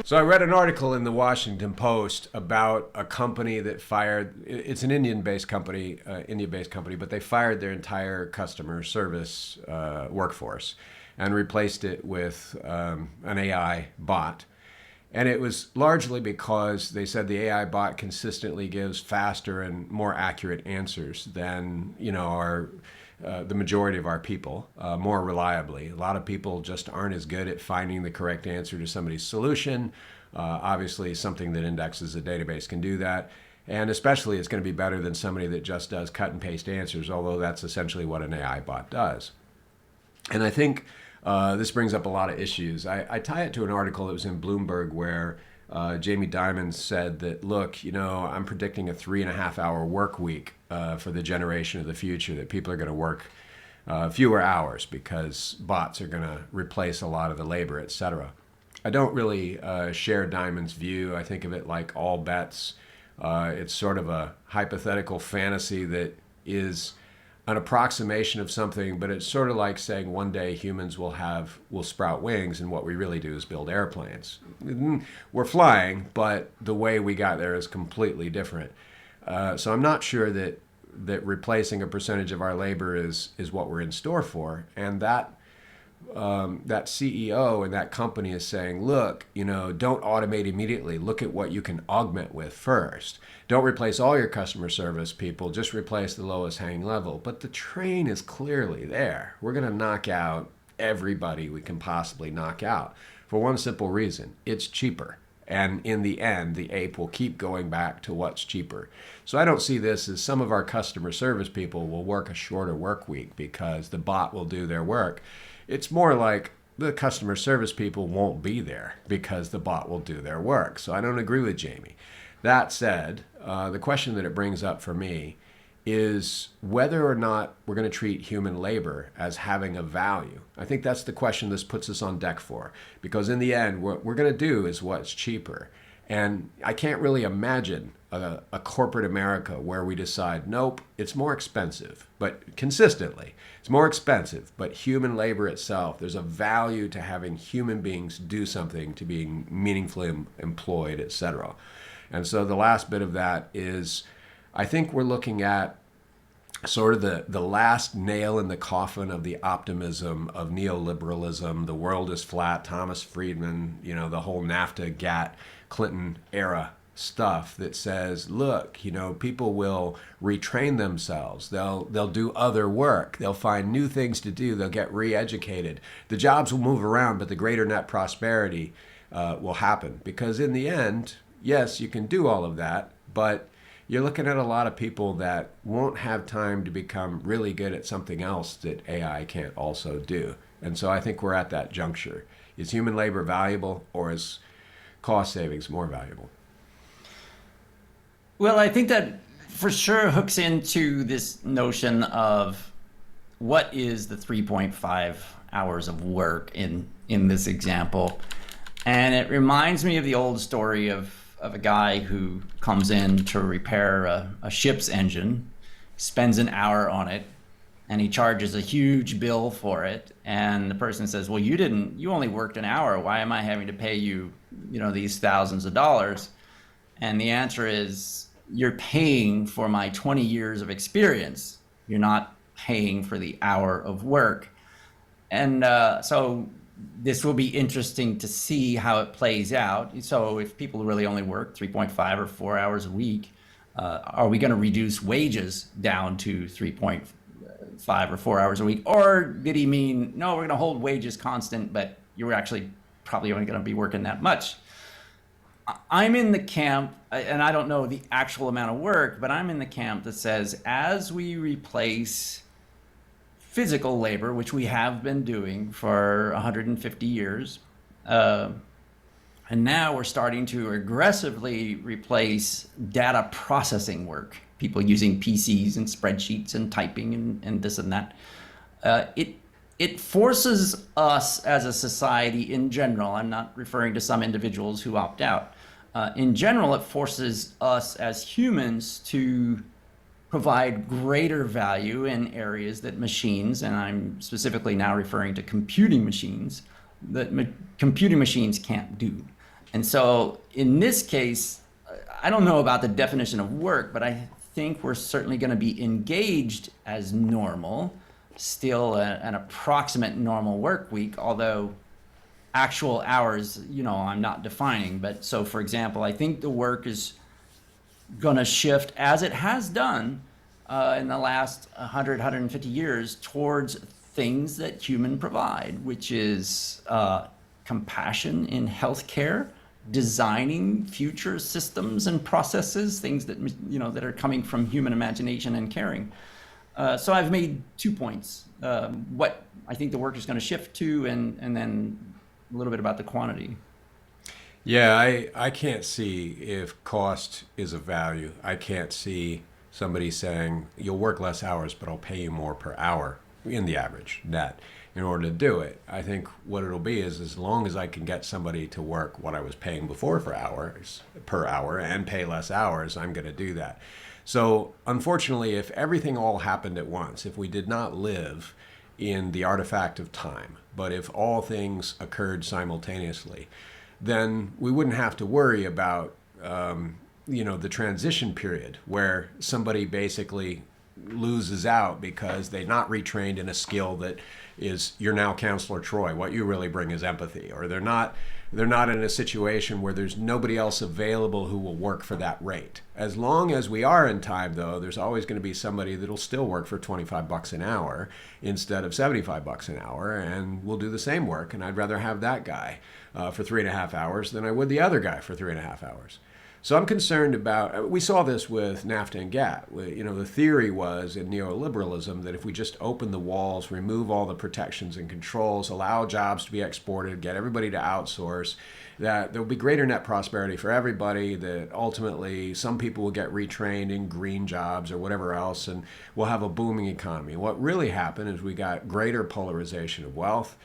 So I read an article in the Washington Post about a company that fired. It's an Indian-based company, India-based company, but they fired their entire customer service workforce and replaced it with an AI bot. And it was largely because they said the AI bot consistently gives faster and more accurate answers than our the majority of our people, more reliably. A lot of people just aren't as good at finding the correct answer to somebody's solution. Obviously, something that indexes a database can do that. And especially, it's going to be better than somebody that just does cut and paste answers, although that's essentially what an AI bot does. And I think this brings up a lot of issues. I tie it to an article that was in Bloomberg where Jamie Dimon said that, look, I'm predicting a 3.5-hour work week for the generation of the future, that people are going to work fewer hours because bots are going to replace a lot of the labor, et cetera. I don't really share Dimon's view. I think of it like all bets. It's sort of a hypothetical fantasy that is an approximation of something, but it's sort of like saying one day humans will sprout wings, and what we really do is build airplanes. We're flying, but the way we got there is completely different. So I'm not sure that replacing a percentage of our labor is what we're in store for. And that CEO and that company is saying, look, don't automate immediately. Look at what you can augment with first. Don't replace all your customer service people. Just replace the lowest hanging level. But the train is clearly there. We're going to knock out everybody we can possibly knock out for one simple reason. It's cheaper. And in the end, the ape will keep going back to what's cheaper. So I don't see this as some of our customer service people will work a shorter work week because the bot will do their work. It's more like the customer service people won't be there because the bot will do their work. So I don't agree with Jamie. That said, the question that it brings up for me is whether or not we're going to treat human labor as having a value. I think that's the question this puts us on deck for, because in the end, what we're going to do is what's cheaper. And I can't really imagine a corporate America where we decide, nope, it's more expensive, but consistently, it's more expensive, but human labor itself, there's a value to having human beings do something, to being meaningfully employed, etc. And so the last bit of that is, I think we're looking at sort of the last nail in the coffin of the optimism of neoliberalism. The world is flat, Thomas Friedman, the whole NAFTA, GATT, Clinton era stuff that says, look, people will retrain themselves. They'll do other work. They'll find new things to do. They'll get re-educated. The jobs will move around, but the greater net prosperity will happen. Because in the end, yes, you can do all of that, but you're looking at a lot of people that won't have time to become really good at something else that AI can't also do. And so I think we're at that juncture. Is human labor valuable, or is cost savings more valuable? Well, I think that for sure hooks into this notion of what is the 3.5 hours of work in this example. And it reminds me of the old story of a guy who comes in to repair a ship's engine, spends an hour on it, and he charges a huge bill for it. And the person says, well, you only worked an hour. Why am I having to pay you, these thousands of dollars? And the answer is, you're paying for my 20 years of experience. You're not paying for the hour of work. And so this will be interesting to see how it plays out. So if people really only work 3.5 or 4 hours a week, are we going to reduce wages down to 3.5 or 4 hours a week? Or did he mean, no, we're going to hold wages constant, but you're actually probably only going to be working that much? I'm in the camp, and I don't know the actual amount of work, but I'm in the camp that says as we replace physical labor, which we have been doing for 150 years, and now we're starting to aggressively replace data processing work, people using PCs and spreadsheets and typing and this and that. It forces us as a society in general, I'm not referring to some individuals who opt out, in general, it forces us as humans to provide greater value in areas that machines, and I'm specifically now referring to computing machines, that computing machines can't do. And so in this case, I don't know about the definition of work, but I think we're certainly going to be engaged as normal, still an approximate normal work week, although actual hours, I'm not defining. But so, for example, I think the work is going to shift, as it has done in the last 100, 150 years, towards things that human provide, which is compassion in healthcare, designing future systems and processes, things that that are coming from human imagination and caring. So I've made 2 points: what I think the work is going to shift to, and then a little bit about the quantity. Yeah, I can't see if cost is a value. I can't see somebody saying you'll work less hours, but I'll pay you more per hour in the average net in order to do it. I think what it'll be is as long as I can get somebody to work what I was paying before for hours per hour and pay less hours, I'm going to do that. So unfortunately, if everything all happened at once, if we did not live in the artifact of time, but if all things occurred simultaneously, then we wouldn't have to worry about the transition period where somebody basically loses out because they're not retrained in a skill that is, you're now Counselor Troy. What you really bring is empathy, or they're not in a situation where there's nobody else available who will work for that rate. As long as we are in time, though, there's always going to be somebody that'll still work for 25 bucks an hour instead of 75 bucks an hour, and will do the same work. And I'd rather have that guy for 3.5 hours than I would the other guy for 3.5 hours. So I'm concerned about, we saw this with NAFTA and GATT. The theory was in neoliberalism that if we just open the walls, remove all the protections and controls, allow jobs to be exported, get everybody to outsource, that there will be greater net prosperity for everybody, that ultimately some people will get retrained in green jobs or whatever else, and we'll have a booming economy. What really happened is we got greater polarization of wealth.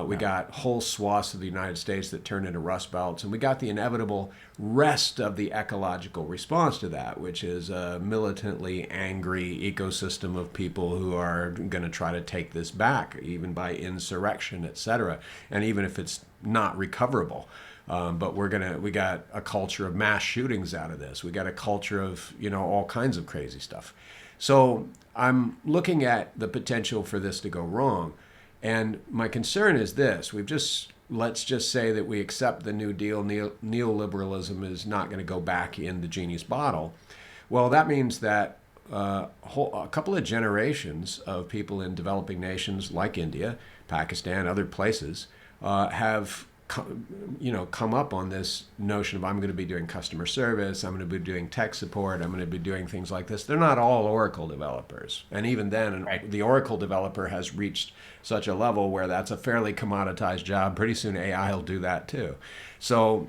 We got whole swaths of the United States that turned into rust belts, and we got the inevitable rest of the ecological response to that, which is a militantly angry ecosystem of people who are going to try to take this back, even by insurrection, etc. And even if it's not recoverable. But we got a culture of mass shootings out of this. We got a culture of, all kinds of crazy stuff. So I'm looking at the potential for this to go wrong. And my concern is this: let's just say that we accept the New Deal, neoliberalism is not going to go back in the genie's bottle. Well, that means that a couple of generations of people in developing nations like India, Pakistan, other places have come up on this notion of, I'm going to be doing customer service, I'm going to be doing tech support, I'm going to be doing things like this. They're not all Oracle developers. And even then, right, the Oracle developer has reached such a level where that's a fairly commoditized job. Pretty soon AI will do that too. So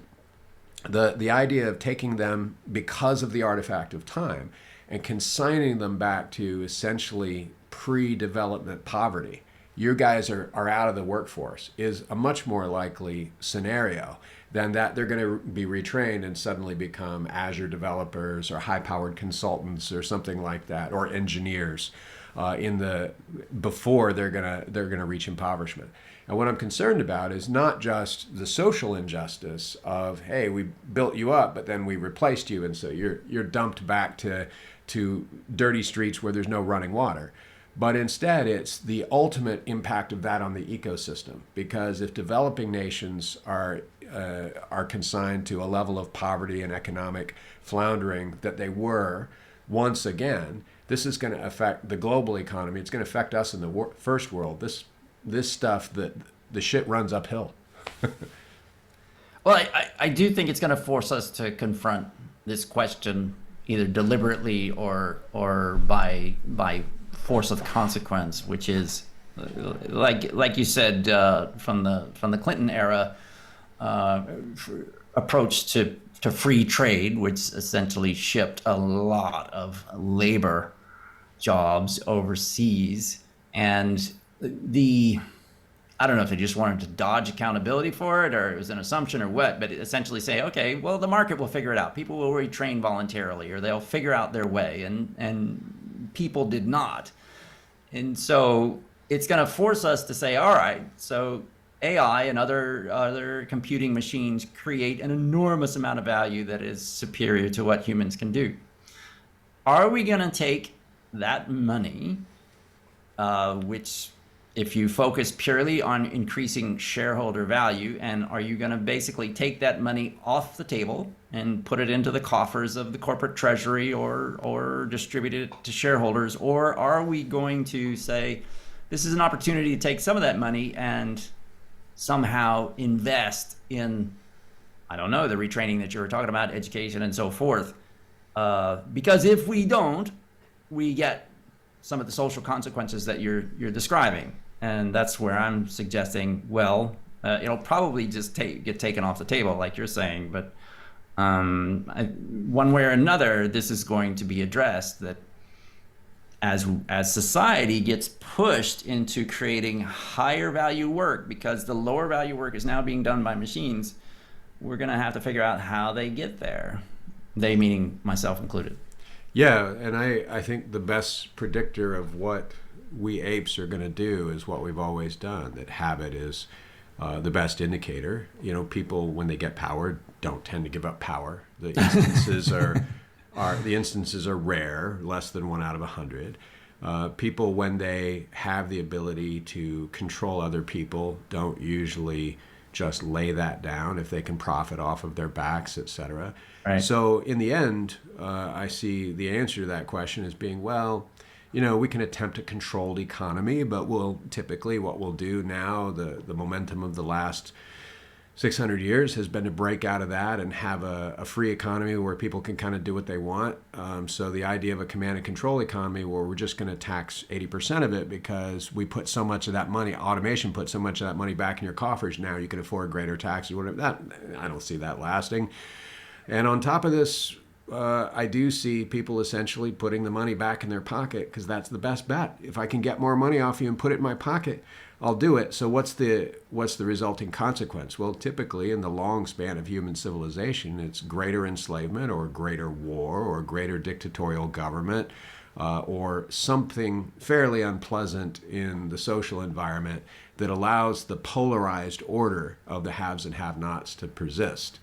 the idea of taking them because of the artifact of time and consigning them back to essentially pre-development poverty, you guys are out of the workforce, is a much more likely scenario than that they're going to be retrained and suddenly become Azure developers or high-powered consultants or something like that, or engineers before they're gonna reach impoverishment. And what I'm concerned about is not just the social injustice of, hey, we built you up, but then we replaced you, and so you're dumped back to dirty streets where there's no running water. But instead, it's the ultimate impact of that on the ecosystem. Because if developing nations are consigned to a level of poverty and economic floundering that they were once again, this is going to affect the global economy. It's going to affect us in the first world. This stuff, that the shit runs uphill. Well, I do think it's going to force us to confront this question either deliberately or by force of consequence, which is like you said, from the Clinton era approach to free trade, which essentially shipped a lot of labor jobs overseas, and I don't know if they just wanted to dodge accountability for it, or it was an assumption or what, but essentially say, okay, well, the market will figure it out. People will retrain voluntarily, or they'll figure out their way, and people did not. And so it's going to force us to say, all right, so AI and other computing machines create an enormous amount of value that is superior to what humans can do. Are we going to take that money, which if you focus purely on increasing shareholder value, and are you going to basically take that money off the table and put it into the coffers of the corporate treasury, or distribute it to shareholders? Or are we going to say, this is an opportunity to take some of that money and somehow invest in, I don't know, the retraining that you were talking about, education and so forth? Because if we don't, we get some of the social consequences that you're describing. And that's where I'm suggesting, well, it'll probably just get taken off the table, like you're saying. But one way or another, this is going to be addressed, that as society gets pushed into creating higher value work, because the lower value work is now being done by machines, we're going to have to figure out how they get there. They meaning myself included. Yeah, and I think the best predictor of what we apes are going to do is what we've always done, that habit is the best indicator. You know, people, when they get power, don't tend to give up power. The instances are rare, less than 1 out of 100. People, when they have the ability to control other people, don't usually just lay that down if they can profit off of their backs, etc. Right. So in the end, I see the answer to that question as being, well, you know, we can attempt a controlled economy, but what we'll do now, the momentum of the last 600 years has been to break out of that and have a free economy where people can kind of do what they want. So the idea of a command and control economy where we're just going to tax 80% of it because we put so much of that money, automation put so much of that money back in your coffers, now you can afford greater taxes, whatever. That, I don't see that lasting. And on top of this, I do see people essentially putting the money back in their pocket because that's the best bet. If I can get more money off you and put it in my pocket, I'll do it. So what's the resulting consequence? Well, typically in the long span of human civilization, it's greater enslavement or greater war or greater dictatorial government or something fairly unpleasant in the social environment that allows the polarized order of the haves and have-nots to persist.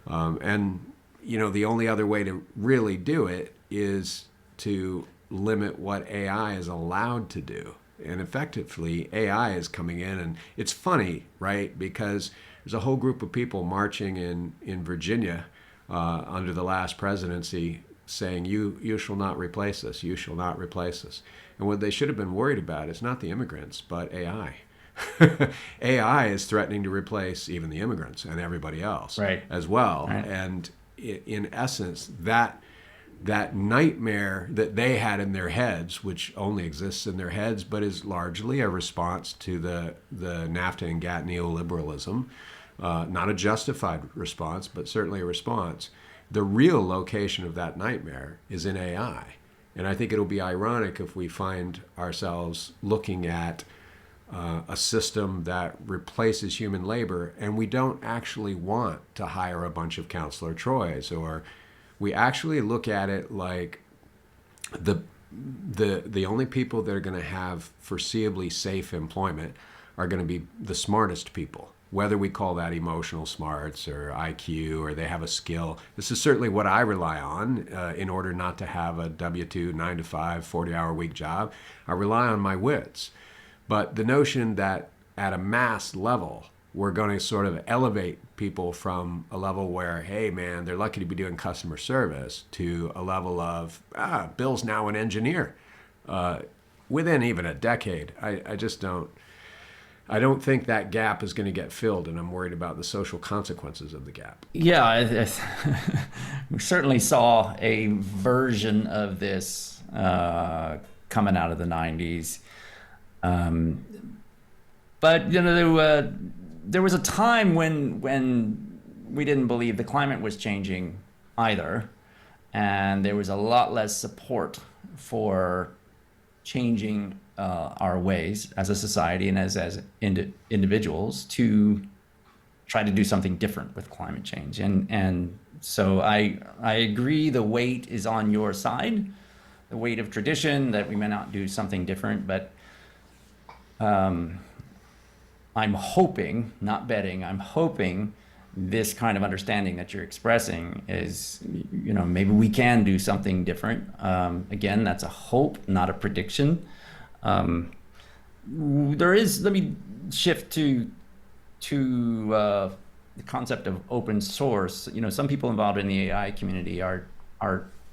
And you know, the only other way to really do it is to limit what AI is allowed to do. And effectively, AI is coming in, and it's funny, right? Because there's a whole group of people marching in Virginia under the last presidency saying, you shall not replace us, you shall not replace us. And what they should have been worried about is not the immigrants, but AI. AI is threatening to replace even the immigrants and everybody else as well. Right. And in essence, that nightmare that they had in their heads, which only exists in their heads, but is largely a response to the NAFTA and GATT neoliberalism, not a justified response, but certainly a response. The real location of that nightmare is in AI. And I think it'll be ironic if we find ourselves looking at a system that replaces human labor, and we don't actually want to hire a bunch of Counselor Troys, or we actually look at it like the only people that are going to have foreseeably safe employment are going to be the smartest people, whether we call that emotional smarts or IQ or they have a skill. This is certainly what I rely on in order not to have a W-2, 9-to-5, 40-hour-week job. I rely on my wits. But the notion that at a mass level, we're going to sort of elevate people from a level where, hey, man, they're lucky to be doing customer service, to a level of, Bill's now an engineer. Within even a decade, I just don't. I don't think that gap is going to get filled, and I'm worried about the social consequences of the gap. Yeah, we certainly saw a version of this coming out of the 90s. But you know, there was a time when we didn't believe the climate was changing either, and there was a lot less support for changing our ways as a society and as individuals to try to do something different with climate change. And so I agree the weight is on your side, the weight of tradition, that we may not do something different, but I'm hoping, not betting, I'm hoping this kind of understanding that you're expressing is, maybe we can do something different. Again, that's a hope, not a prediction. Let me shift to the concept of open source. Some people involved in the AI community are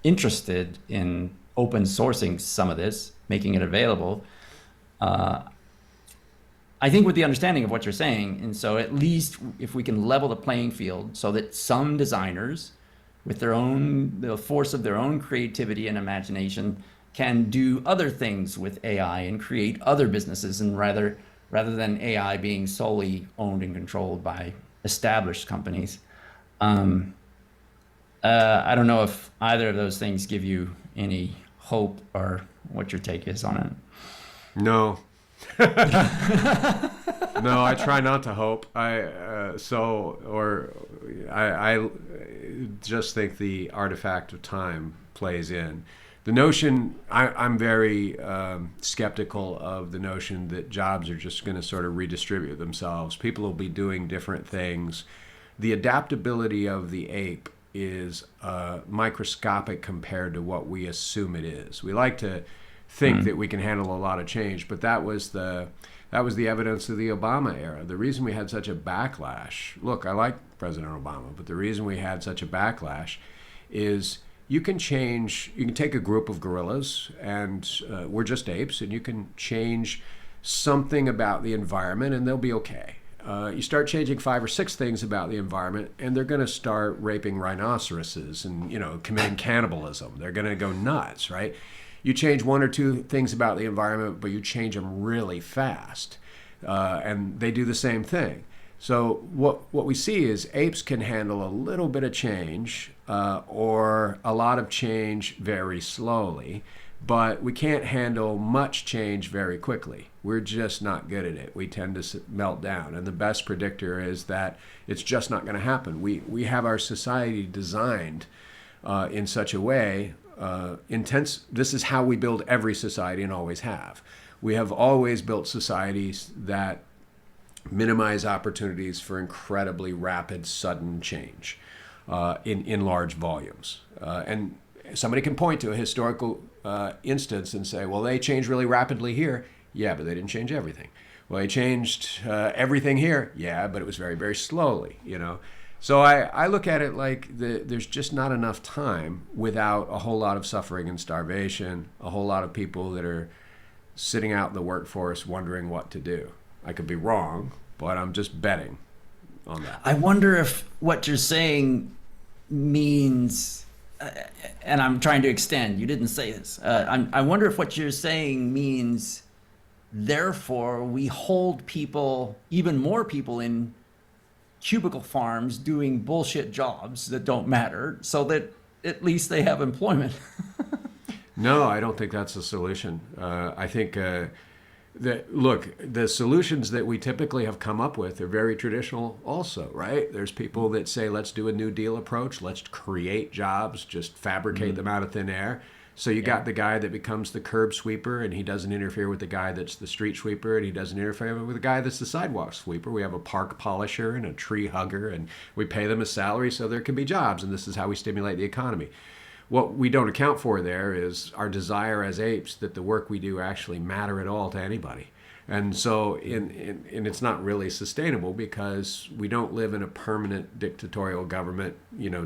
interested in open sourcing some of this, making it available. I think with the understanding of what you're saying, and so at least if we can level the playing field so that some designers, with the force of their own creativity and imagination, can do other things with AI and create other businesses, and rather than AI being solely owned and controlled by established companies. I don't know if either of those things give you any hope or what your take is on it. No. No, I try not to hope. I just think the artifact of time plays in. The notion, I'm very skeptical of the notion that jobs are just going to sort of redistribute themselves. People will be doing different things. The adaptability of the ape is microscopic compared to what we assume it is. We like to think that we can handle a lot of change, but that was the evidence of the Obama era. The reason we had such a backlash, look, I like President Obama, but the reason we had such a backlash is you can take a group of gorillas, and we're just apes, and you can change something about the environment and they'll be okay. You start changing 5 or 6 things about the environment, and they're going to start raping rhinoceroses and committing cannibalism. They're going to go nuts, right? You change 1 or 2 things about the environment, but you change them really fast, and they do the same thing. So what we see is apes can handle a little bit of change or a lot of change very slowly, but we can't handle much change very quickly. We're just not good at it. We tend to melt down, and the best predictor is that it's just not going to happen. We have our society designed in such a way. This is how we build every society and always have. We have always built societies that minimize opportunities for incredibly rapid, sudden change in large volumes. And somebody can point to a historical instance and say, well, they changed really rapidly here. Yeah, but they didn't change everything. Well, they changed everything here. Yeah, but it was very, very slowly, So I look at it like there's just not enough time without a whole lot of suffering and starvation, a whole lot of people that are sitting out in the workforce wondering what to do. I could be wrong, but I'm just betting on that. I wonder if what you're saying means, and I'm trying to extend, you didn't say this, I wonder if what you're saying means, therefore, we hold people, even more people in cubicle farms doing bullshit jobs that don't matter so that at least they have employment. No, I don't think that's the solution. I think the solutions that we typically have come up with are very traditional also, right? There's people that say, let's do a New Deal approach. Let's create jobs, just fabricate them out of thin air. So you got the guy that becomes the curb sweeper, and he doesn't interfere with the guy that's the street sweeper, and he doesn't interfere with the guy that's the sidewalk sweeper. We have a park polisher and a tree hugger, and we pay them a salary so there can be jobs, and this is how we stimulate the economy. What we don't account for there is our desire as apes that the work we do actually matter at all to anybody. And so and it's not really sustainable because we don't live in a permanent dictatorial government,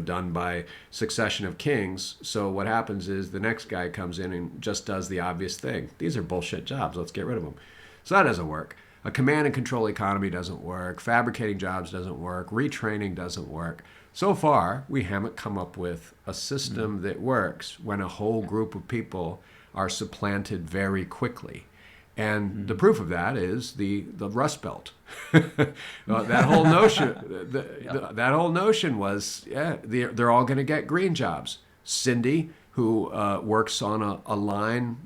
done by succession of kings. So what happens is the next guy comes in and just does the obvious thing. These are bullshit jobs. Let's get rid of them. So that doesn't work. A command and control economy doesn't work. Fabricating jobs doesn't work. Retraining doesn't work. So far, we haven't come up with a system that works when a whole group of people are supplanted very quickly. And the proof of that is the Rust Belt. That whole notion, that whole notion was, they're all going to get green jobs. Cindy, who works on a line,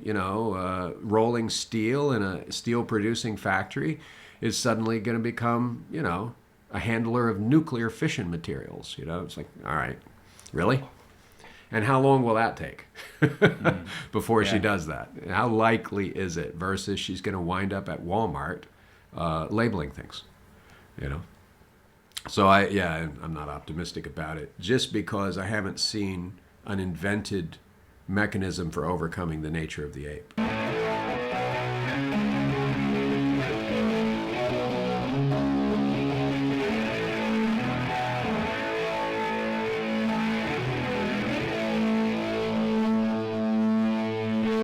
rolling steel in a steel producing factory, is suddenly going to become, a handler of nuclear fission materials. It's like, all right, really? And how long will that take before she does that? How likely is it versus she's going to wind up at Walmart labeling things, you know. So I'm not optimistic about it, just because I haven't seen an invented mechanism for overcoming the nature of the ape.